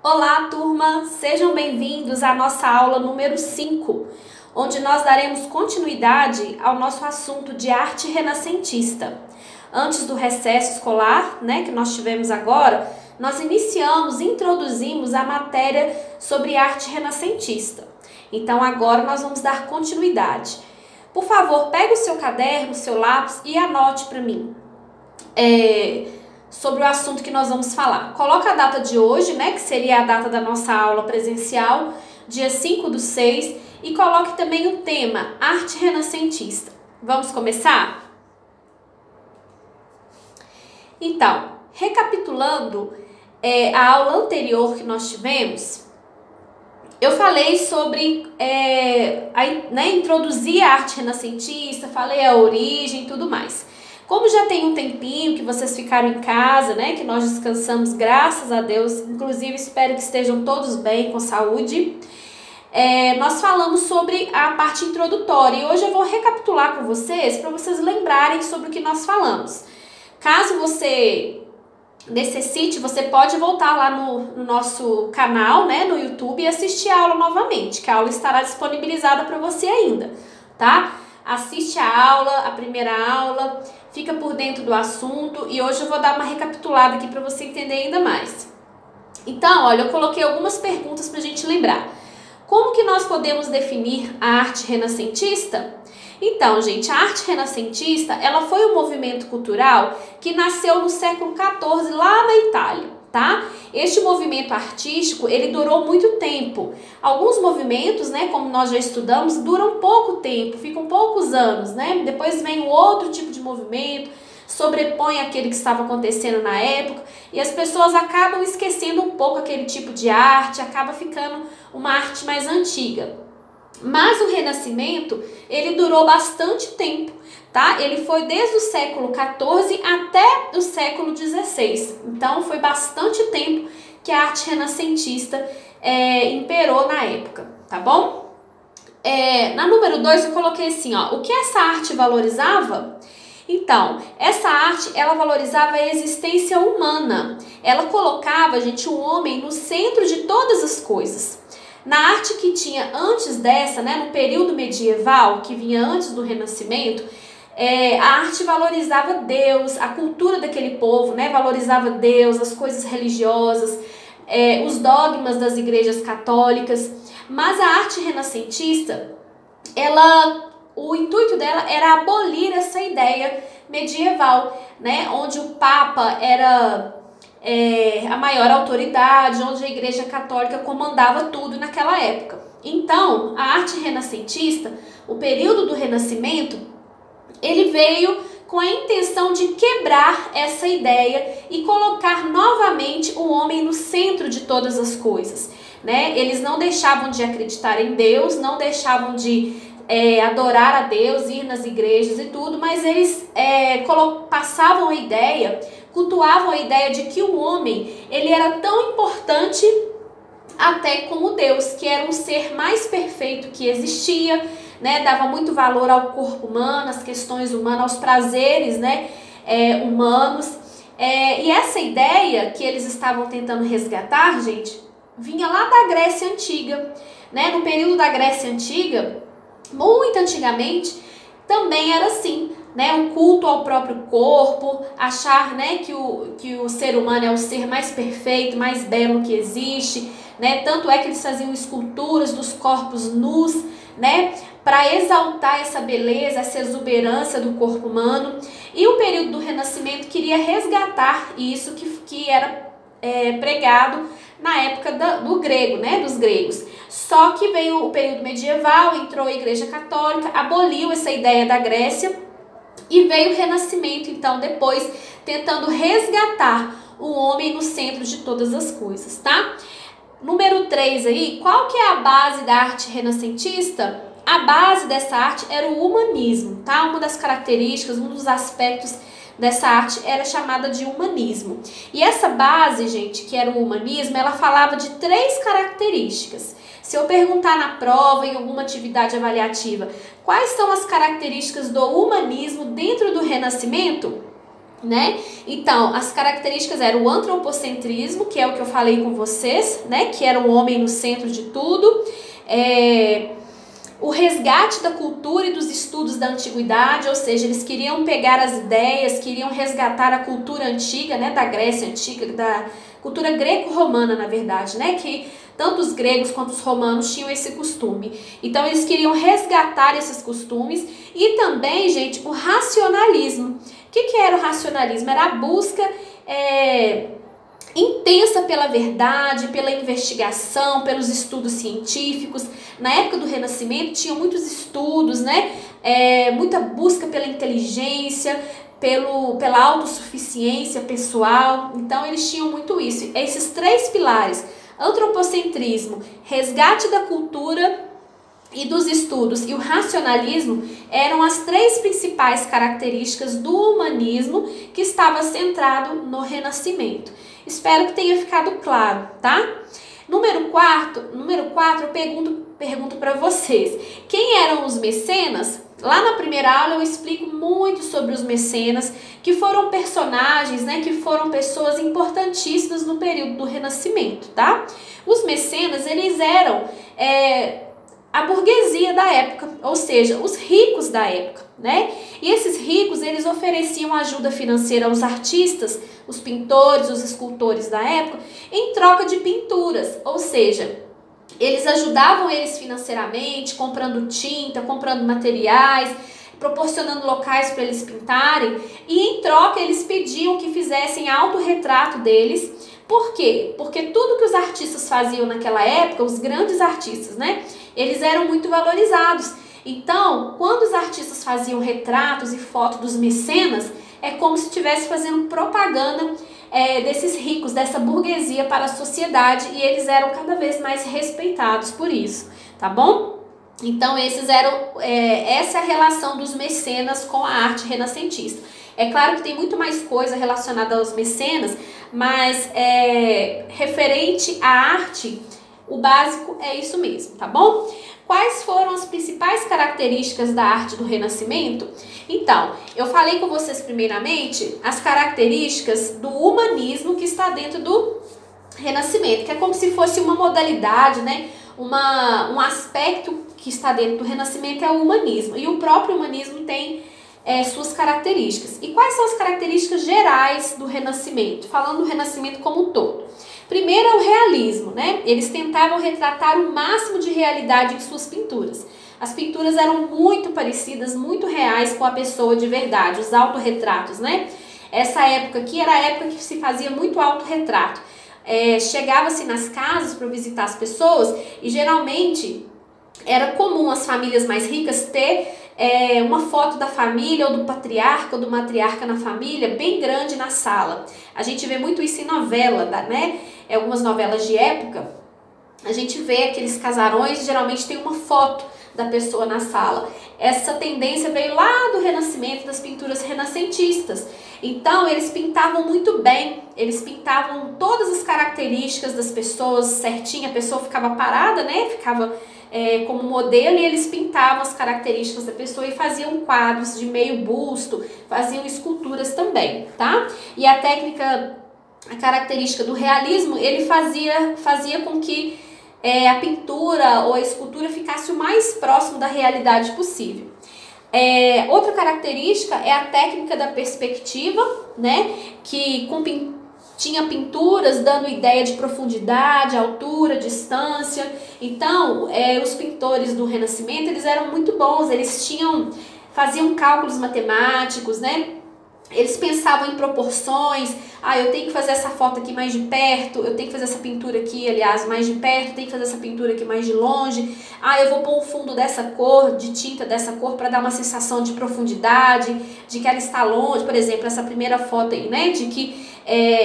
Olá, turma! Sejam bem-vindos à nossa aula número 5, onde nós daremos continuidade ao nosso assunto de arte renascentista. Antes do recesso escolar, que nós tivemos agora, nós introduzimos a matéria sobre arte renascentista. Então, agora nós vamos dar continuidade. Por favor, pegue o seu caderno, o seu lápis e anote para mim sobre o assunto que nós vamos falar. Coloca a data de hoje, que seria a data da nossa aula presencial, dia 5/6, e coloque também o tema arte renascentista. Vamos começar? Então, recapitulando a aula anterior que nós tivemos, eu falei sobre introduzir a arte renascentista, falei a origem e tudo mais. Como já tem um tempinho que vocês ficaram em casa, que nós descansamos, graças a Deus, inclusive espero que estejam todos bem, com saúde, nós falamos sobre a parte introdutória e hoje eu vou recapitular com vocês para vocês lembrarem sobre o que nós falamos. Caso você necessite, você pode voltar lá no nosso canal, no YouTube, e assistir a aula novamente, que a aula estará disponibilizada para você ainda, tá? Assiste a aula, a primeira aula, fica por dentro do assunto e hoje eu vou dar uma recapitulada aqui para você entender ainda mais. Então, olha, eu coloquei algumas perguntas para a gente lembrar. Como que nós podemos definir a arte renascentista? Então, gente, a arte renascentista, ela foi um movimento cultural que nasceu no século XIV lá na Itália, tá? Este movimento artístico, ele durou muito tempo. Alguns movimentos, como nós já estudamos, duram pouco tempo, ficam poucos anos, Depois vem um outro tipo de movimento, sobrepõe aquele que estava acontecendo na época e as pessoas acabam esquecendo um pouco aquele tipo de arte, acaba ficando uma arte mais antiga. Mas o Renascimento, ele durou bastante tempo, tá? Ele foi desde o século XIV até o século XVI. Então, foi bastante tempo que a arte renascentista imperou na época, tá bom? Na número 2, eu coloquei assim, ó, o que essa arte valorizava? Então, essa arte, ela valorizava a existência humana. Ela colocava, gente, o homem no centro de todas as coisas. Na arte que tinha antes dessa, no período medieval, que vinha antes do Renascimento, a arte valorizava Deus, a cultura daquele povo, valorizava Deus, as coisas religiosas, os dogmas das igrejas católicas. Mas a arte renascentista, o intuito dela era abolir essa ideia medieval, onde o Papa era a maior autoridade, onde a Igreja Católica comandava tudo naquela época. Então, a arte renascentista, o período do Renascimento, ele veio com a intenção de quebrar essa ideia e colocar novamente o homem no centro de todas as coisas, Eles não deixavam de acreditar em Deus, não deixavam de adorar a Deus, ir nas igrejas e tudo, mas eles passavam a ideia, cultuavam a ideia de que o homem, ele era tão importante até como Deus, que era um ser mais perfeito que existia, dava muito valor ao corpo humano, às questões humanas, aos prazeres, humanos, e essa ideia que eles estavam tentando resgatar, gente, vinha lá da Grécia Antiga, no período da Grécia Antiga, muito antigamente, também era assim, um culto ao próprio corpo, achar, que o ser humano é o ser mais perfeito, mais belo que existe, tanto é que eles faziam esculturas dos corpos nus, para exaltar essa beleza, essa exuberância do corpo humano. E o período do Renascimento queria resgatar isso que era pregado na época do grego, dos gregos. Só que veio o período medieval, entrou a Igreja Católica, aboliu essa ideia da Grécia e veio o Renascimento, então, depois, tentando resgatar o homem no centro de todas as coisas, tá? Número 3 aí, qual que é a base da arte renascentista? A base dessa arte era o humanismo, tá? Uma das características, um dos aspectos dessa arte era chamada de humanismo. E essa base, gente, que era o humanismo, ela falava de 3 características. Se eu perguntar na prova, em alguma atividade avaliativa, quais são as características do humanismo dentro do Renascimento? né? Então, as características eram o antropocentrismo, que é o que eu falei com vocês, né? Que era o homem no centro de tudo. O resgate da cultura e dos estudos da antiguidade, ou seja, eles queriam pegar as ideias, queriam resgatar a cultura antiga, né? Da Grécia antiga, da cultura greco-romana, na verdade, né? Que tanto os gregos quanto os romanos tinham esse costume. Então, eles queriam resgatar esses costumes e também, gente, o racionalismo. O que era o racionalismo? Era a busca intensa pela verdade, pela investigação, pelos estudos científicos. Na época do Renascimento tinha muitos estudos, né? Muita busca pela inteligência, pela autossuficiência pessoal. Então eles tinham muito isso. Esses três pilares, antropocentrismo, resgate da cultura e dos estudos e o racionalismo, eram as três principais características do humanismo que estava centrado no Renascimento. Espero que tenha ficado claro, tá? Número 4, eu pergunto para vocês, quem eram os mecenas? Lá na primeira aula eu explico muito sobre os mecenas, que foram personagens, né, que foram pessoas importantíssimas no período do Renascimento, tá? Os mecenas, eles eram a burguesia da época, ou seja, os ricos da época, né? E esses ricos, eles ofereciam ajuda financeira aos artistas, os pintores, os escultores da época, em troca de pinturas, ou seja, eles ajudavam eles financeiramente, comprando tinta, comprando materiais, proporcionando locais para eles pintarem, e em troca eles pediam que fizessem autorretrato deles. Por quê? Porque tudo que os artistas faziam naquela época, os grandes artistas, né, eles eram muito valorizados. Então, quando os artistas faziam retratos e fotos dos mecenas, é como se estivesse fazendo propaganda desses ricos, dessa burguesia para a sociedade, e eles eram cada vez mais respeitados por isso, tá bom? Então, essa é a relação dos mecenas com a arte renascentista. É claro que tem muito mais coisa relacionada aos mecenas, mas referente à arte, o básico é isso mesmo, tá bom? Quais foram as principais características da arte do Renascimento? Então, eu falei com vocês primeiramente as características do humanismo que está dentro do Renascimento, que é como se fosse uma modalidade, né? Um aspecto que está dentro do Renascimento é o humanismo, e o próprio humanismo tem suas características. E quais são as características gerais do Renascimento? Falando do Renascimento como um todo. Primeiro é o realismo, né? Eles tentavam retratar o máximo de realidade em suas pinturas. As pinturas eram muito parecidas, muito reais com a pessoa de verdade, os autorretratos, né? Essa época aqui era a época que se fazia muito autorretrato. Chegava-se nas casas para visitar as pessoas e geralmente era comum as famílias mais ricas ter uma foto da família ou do patriarca ou do matriarca na família bem grande na sala. A gente vê muito isso em novela, né? Algumas novelas de época, a gente vê aqueles casarões, geralmente tem uma foto da pessoa na sala. Essa tendência veio lá do Renascimento, das pinturas renascentistas. Então, eles pintavam muito bem, eles pintavam todas as características das pessoas certinho, a pessoa ficava parada, né? Ficava como modelo, e eles pintavam as características da pessoa e faziam quadros de meio busto, faziam esculturas também, tá? E a característica do realismo, ele fazia com que a pintura ou a escultura ficasse o mais próximo da realidade possível. Outra característica é a técnica da perspectiva, né? Que tinha pinturas dando ideia de profundidade, altura, distância. Então, os pintores do Renascimento, eles eram muito bons, eles faziam cálculos matemáticos, né? Eles pensavam em proporções. Eu tenho que fazer essa foto aqui mais de perto, eu tenho que fazer essa pintura aqui, aliás, mais de perto, tenho que fazer essa pintura aqui mais de longe. Eu vou pôr o fundo dessa cor, de tinta dessa cor, para dar uma sensação de profundidade, de que ela está longe. Por exemplo, essa primeira foto aí, né, de que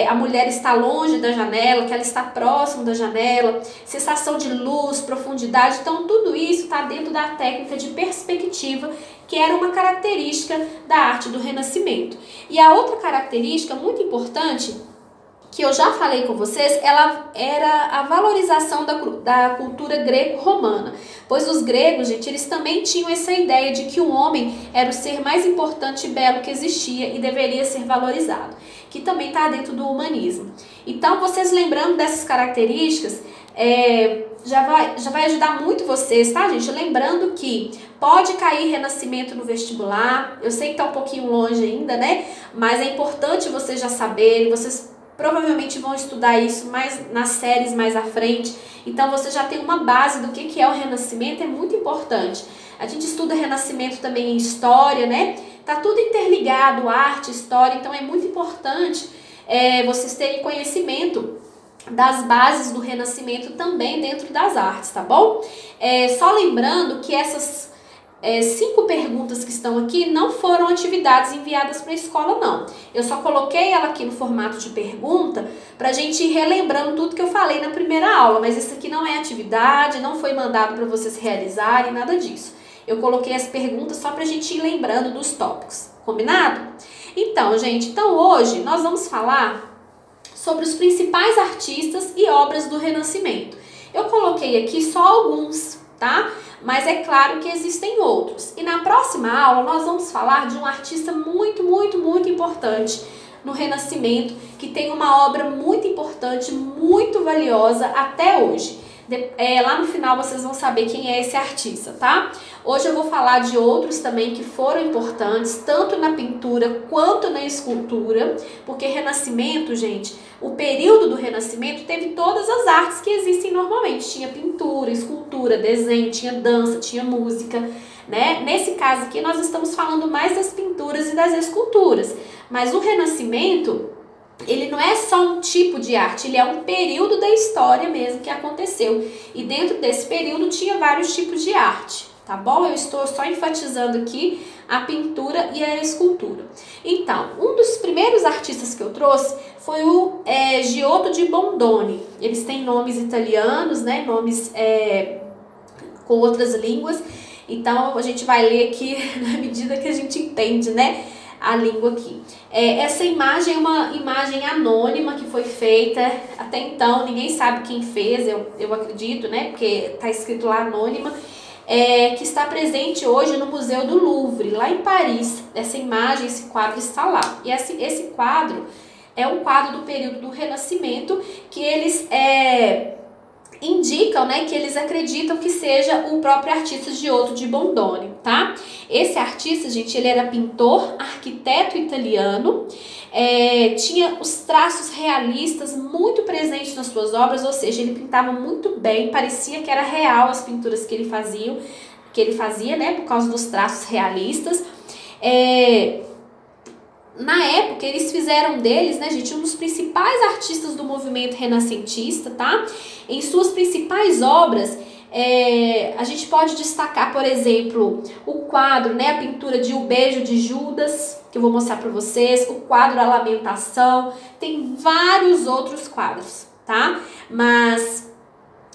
a mulher está longe da janela, que ela está próximo da janela, sensação de luz, profundidade. Então, tudo isso está dentro da técnica de perspectiva, que era uma característica da arte do Renascimento. E a outra característica muito importante que eu já falei com vocês, ela era a valorização da cultura greco-romana. Pois os gregos, gente, eles também tinham essa ideia de que o homem era o ser mais importante e belo que existia e deveria ser valorizado, que também está dentro do humanismo. Então, vocês lembrando dessas características, já vai ajudar muito vocês, tá, gente? Lembrando que pode cair Renascimento no vestibular, eu sei que tá um pouquinho longe ainda, né? Mas é importante vocês já saberem, vocês provavelmente vão estudar isso mais nas séries mais à frente, então você já tem uma base do que é o Renascimento, é muito importante. A gente estuda Renascimento também em história, né? Tá tudo interligado, arte, história, então é muito importante vocês terem conhecimento das bases do Renascimento também dentro das artes, tá bom? Só lembrando que essas 5 perguntas que estão aqui não foram atividades enviadas para a escola, não. Eu só coloquei ela aqui no formato de pergunta para a gente ir relembrando tudo que eu falei na primeira aula, mas isso aqui não é atividade, não foi mandado para vocês realizarem, nada disso. Eu coloquei as perguntas só para a gente ir lembrando dos tópicos, combinado? Então, gente, hoje nós vamos falar sobre os principais artistas e obras do Renascimento. Eu coloquei aqui só alguns, tá? Mas é claro que existem outros. E na próxima aula nós vamos falar de um artista muito, muito, muito importante no Renascimento, que tem uma obra muito importante, muito valiosa até hoje. Lá no final vocês vão saber quem é esse artista, tá? Hoje eu vou falar de outros também que foram importantes, tanto na pintura quanto na escultura, porque Renascimento, gente, o período do Renascimento teve todas as artes que existem normalmente. Tinha pintura, escultura, desenho, tinha dança, tinha música, né? Nesse caso aqui nós estamos falando mais das pinturas e das esculturas, mas o Renascimento, ele não é só um tipo de arte, ele é um período da história mesmo que aconteceu. E dentro desse período tinha vários tipos de arte, tá bom? Eu estou só enfatizando aqui a pintura e a escultura. Então, um dos primeiros artistas que eu trouxe foi o Giotto di Bondone. Eles têm nomes italianos, né? Nomes com outras línguas. Então, a gente vai ler aqui na medida que a gente entende, né? A língua aqui. Essa imagem é uma imagem anônima que foi feita, até então ninguém sabe quem fez, eu acredito, né, porque tá escrito lá anônima, que está presente hoje no Museu do Louvre, lá em Paris. Essa imagem, esse quadro está lá. E esse quadro é um quadro do período do Renascimento que eles indicam, né, que eles acreditam que seja o próprio artista Giotto di Bondone, tá? Esse artista, gente, ele era pintor, arquiteto italiano, tinha os traços realistas muito presentes nas suas obras, ou seja, ele pintava muito bem, parecia que era real as pinturas que ele fazia, né, por causa dos traços realistas. Na época, eles fizeram deles, né, gente, um dos principais artistas do movimento renascentista, tá? Em suas principais obras, a gente pode destacar, por exemplo, o quadro, né, a pintura de O Beijo de Judas, que eu vou mostrar para vocês, o quadro A Lamentação, tem vários outros quadros, tá? Mas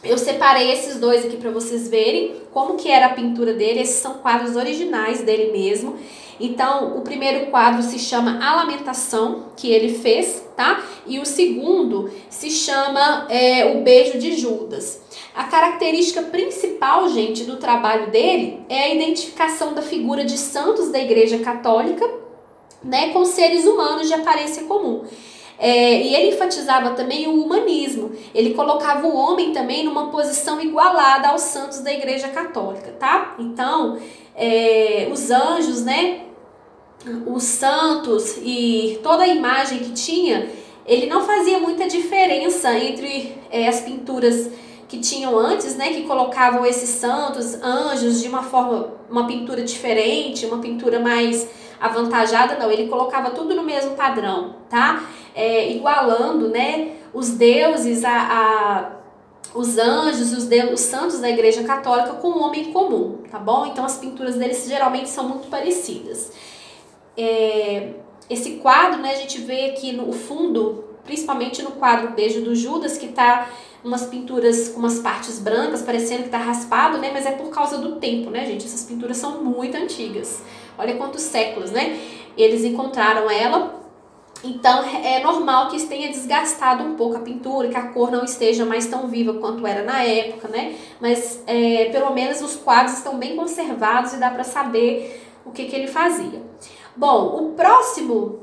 eu separei esses dois aqui para vocês verem como que era a pintura dele. Esses são quadros originais dele mesmo. Então, o primeiro quadro se chama A Lamentação, que ele fez, tá? E o segundo se chama O Beijo de Judas. A característica principal, gente, do trabalho dele é a identificação da figura de santos da Igreja Católica, né, com seres humanos de aparência comum. E ele enfatizava também o humanismo. Ele colocava o homem também numa posição igualada aos santos da Igreja Católica, tá? Então, os anjos, né, os santos e toda a imagem que tinha, ele não fazia muita diferença entre as pinturas que tinham antes, né, que colocavam esses santos, anjos de uma pintura diferente, uma pintura mais avantajada. Não, ele colocava tudo no mesmo padrão, tá? Igualando, né, os deuses, os anjos, os santos da Igreja Católica com o homem comum, tá bom? Então as pinturas deles geralmente são muito parecidas. Esse quadro, né, a gente vê aqui no fundo, principalmente no quadro Beijo do Judas, que tá umas pinturas com umas partes brancas, parecendo que tá raspado, né? Mas é por causa do tempo, né, gente? Essas pinturas são muito antigas. Olha quantos séculos, né? Eles encontraram ela. Então é normal que isso tenha desgastado um pouco a pintura, que a cor não esteja mais tão viva quanto era na época, né? Mas pelo menos os quadros estão bem conservados e dá para saber o que ele fazia. Bom, o próximo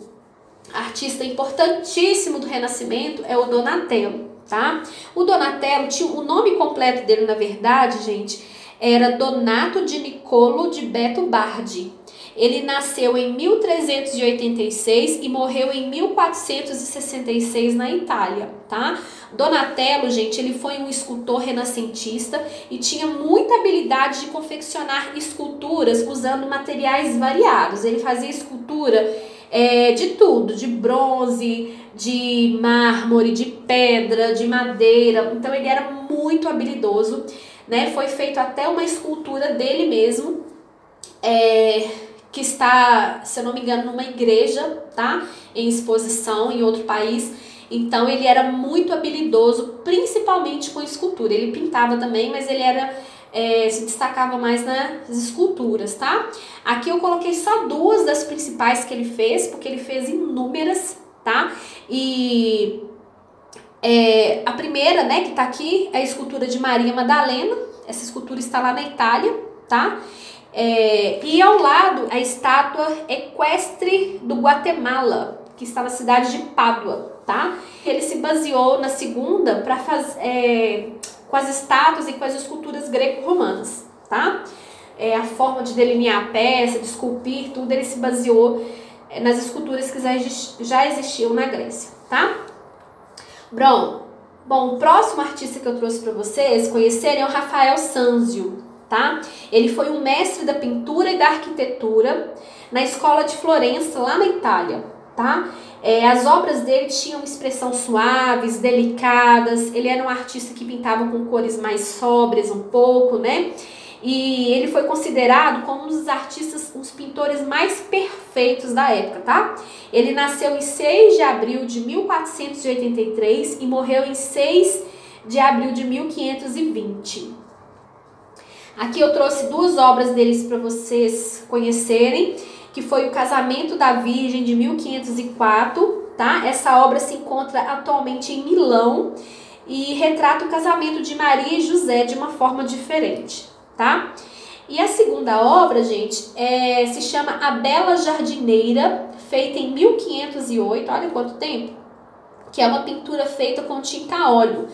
artista importantíssimo do Renascimento é o Donatello, tá? O Donatello tinha o nome completo dele, na verdade, gente, era Donato di Niccolo di Beto Bardi. Ele nasceu em 1386 e morreu em 1466 na Itália, tá? Donatello, gente, ele foi um escultor renascentista e tinha muita habilidade de confeccionar esculturas usando materiais variados. Ele fazia escultura de tudo, de bronze, de mármore, de pedra, de madeira. Então ele era muito habilidoso, né? Foi feito até uma escultura dele mesmo, que está, se eu não me engano, numa igreja, tá? Em exposição em outro país. Então ele era muito habilidoso, principalmente com escultura. Ele pintava também, mas ele se destacava mais nas esculturas, tá? Aqui eu coloquei só duas das principais que ele fez, porque ele fez inúmeras, tá? E a primeira, né, que tá aqui, é a escultura de Maria Madalena. Essa escultura está lá na Itália, tá? E ao lado a estátua equestre do Guatemala, que está na cidade de Pádua, tá? Ele se baseou na segunda para fazer com as estátuas e com as esculturas greco-romanas, tá? A forma de delinear a peça, de esculpir, tudo, ele se baseou nas esculturas que já existiam na Grécia, tá? Bom, o próximo artista que eu trouxe para vocês conhecerem é o Rafael Sanzio, tá? Ele foi um mestre da pintura e da arquitetura na escola de Florença, lá na Itália, tá? As obras dele tinham expressão suaves, delicadas. Ele era um artista que pintava com cores mais sóbrias um pouco, né? E ele foi considerado como um dos artistas, os pintores mais perfeitos da época, tá? Ele nasceu em 6 de abril de 1483 e morreu em 6 de abril de 1520. Aqui eu trouxe duas obras deles para vocês conhecerem, que foi o Casamento da Virgem de 1504, tá? Essa obra se encontra atualmente em Milão e retrata o casamento de Maria e José de uma forma diferente, tá? E a segunda obra, gente, se chama A Bela Jardineira, feita em 1508, olha quanto tempo, que é uma pintura feita com tinta a óleo.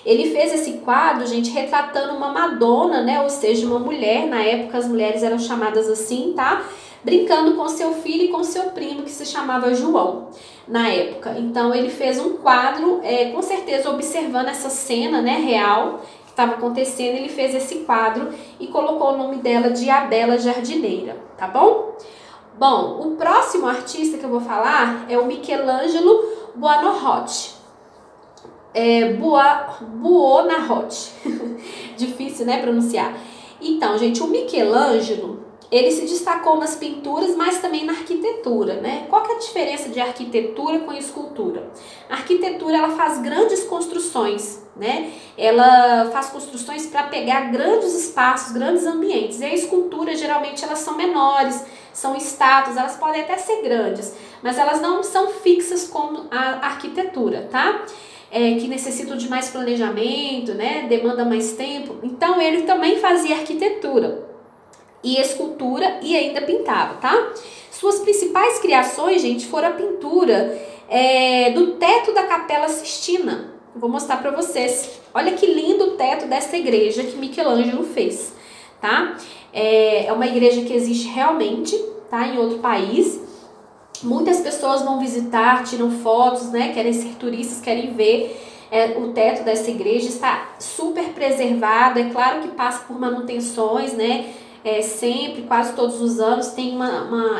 Ele fez esse quadro, gente, retratando uma Madonna, né? Ou seja, uma mulher. Na época as mulheres eram chamadas assim, tá? Brincando com seu filho e com seu primo, que se chamava João, na época. Então ele fez um quadro, com certeza observando essa cena, né, real, que estava acontecendo. Ele fez esse quadro e colocou o nome dela de A Bela Jardineira, tá bom? Bom, o próximo artista que eu vou falar é o Michelangelo Buonarroti. Buonarroti. Difícil, né, pronunciar. Então, gente, o Michelangelo, ele se destacou nas pinturas, mas também na arquitetura, né? Qual que é a diferença de arquitetura com escultura? A arquitetura, ela faz grandes construções, né? Ela faz construções para pegar grandes espaços, grandes ambientes. E a escultura, geralmente, elas são menores, são estátuas, elas podem até ser grandes, mas elas não são fixas como a arquitetura, tá? Que necessitam de mais planejamento, né? Demanda mais tempo. Então, ele também fazia arquitetura e escultura e ainda pintava, tá? Suas principais criações, gente, foram a pintura do teto da Capela Sistina. Eu vou mostrar para vocês. Olha que lindo o teto dessa igreja que Michelangelo fez, tá? É uma igreja que existe realmente, tá? Em outro país. Muitas pessoas vão visitar, tiram fotos, né? Querem ser turistas, querem ver o teto dessa igreja. Está super preservado. É claro que passa por manutenções, né? Sempre, quase todos os anos, tem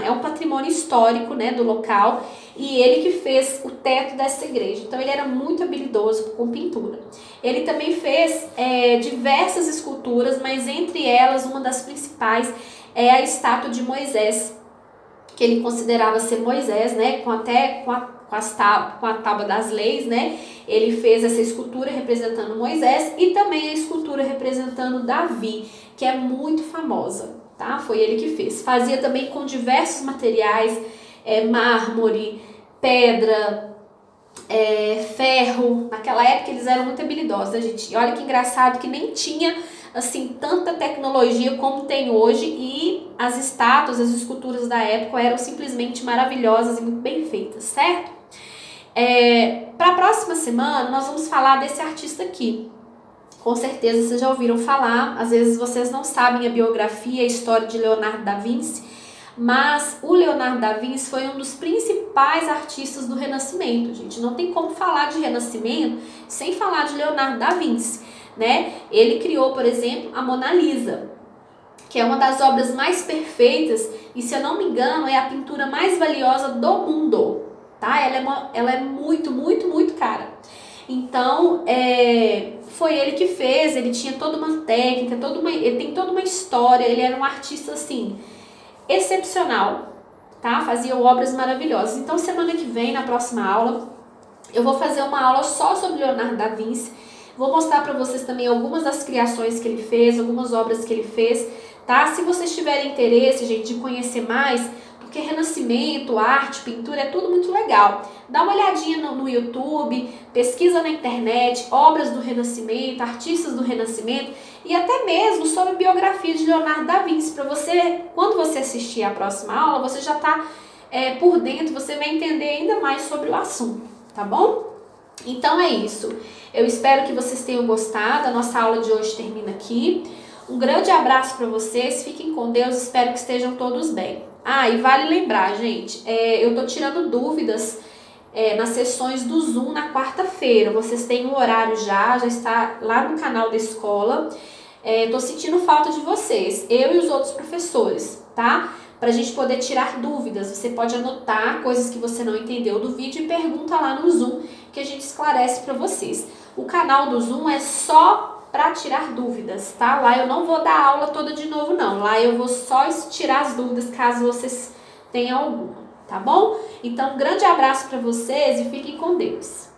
é um patrimônio histórico, né, do local, e ele que fez o teto dessa igreja. Então ele era muito habilidoso com pintura. Ele também fez diversas esculturas, mas entre elas uma das principais é a estátua de Moisés, que ele considerava ser Moisés, né, com a tábua das leis, né? Ele fez essa escultura representando Moisés e também a escultura representando Davi, que é muito famosa, tá? Foi ele que fez. Fazia também com diversos materiais, mármore, pedra, ferro. Naquela época eles eram muito habilidosos, né, gente? E olha que engraçado que nem tinha assim tanta tecnologia como tem hoje, e as estátuas, as esculturas da época eram simplesmente maravilhosas e muito bem feitas, certo? Para a próxima semana nós vamos falar desse artista aqui. Com certeza vocês já ouviram falar, às vezes vocês não sabem a biografia, a história de Leonardo da Vinci, mas o Leonardo da Vinci foi um dos principais artistas do Renascimento, gente. Não tem como falar de Renascimento sem falar de Leonardo da Vinci, né? Ele criou, por exemplo, a Mona Lisa, que é uma das obras mais perfeitas e, se eu não me engano, é a pintura mais valiosa do mundo, tá? Ela é muito, muito, muito cara. Então, foi ele que fez, ele tinha toda uma técnica, ele tem toda uma história, ele era um artista, assim, excepcional, tá? Fazia obras maravilhosas. Então, semana que vem, na próxima aula, eu vou fazer uma aula só sobre Leonardo da Vinci. Vou mostrar para vocês também algumas das criações que ele fez, algumas obras que ele fez, tá? Se vocês tiverem interesse, gente, de conhecer mais, porque Renascimento, arte, pintura, é tudo muito legal. Dá uma olhadinha no YouTube, pesquisa na internet, obras do Renascimento, artistas do Renascimento e até mesmo sobre a biografia de Leonardo da Vinci, para você, quando você assistir a próxima aula, você já tá por dentro, você vai entender ainda mais sobre o assunto, tá bom? Então é isso. Eu espero que vocês tenham gostado. A nossa aula de hoje termina aqui. Um grande abraço para vocês. Fiquem com Deus. Espero que estejam todos bem. E vale lembrar, gente, eu tô tirando dúvidas nas sessões do Zoom na quarta-feira. Vocês têm um horário já está lá no canal da escola. Tô sentindo falta de vocês, eu e os outros professores, tá? Pra gente poder tirar dúvidas. Você pode anotar coisas que você não entendeu do vídeo e pergunta lá no Zoom que a gente esclarece para vocês. O canal do Zoom é só para tirar dúvidas, tá? Lá eu não vou dar aula toda de novo, não. Lá eu vou só tirar as dúvidas caso vocês tenham alguma, tá bom? Então, um grande abraço para vocês e fiquem com Deus.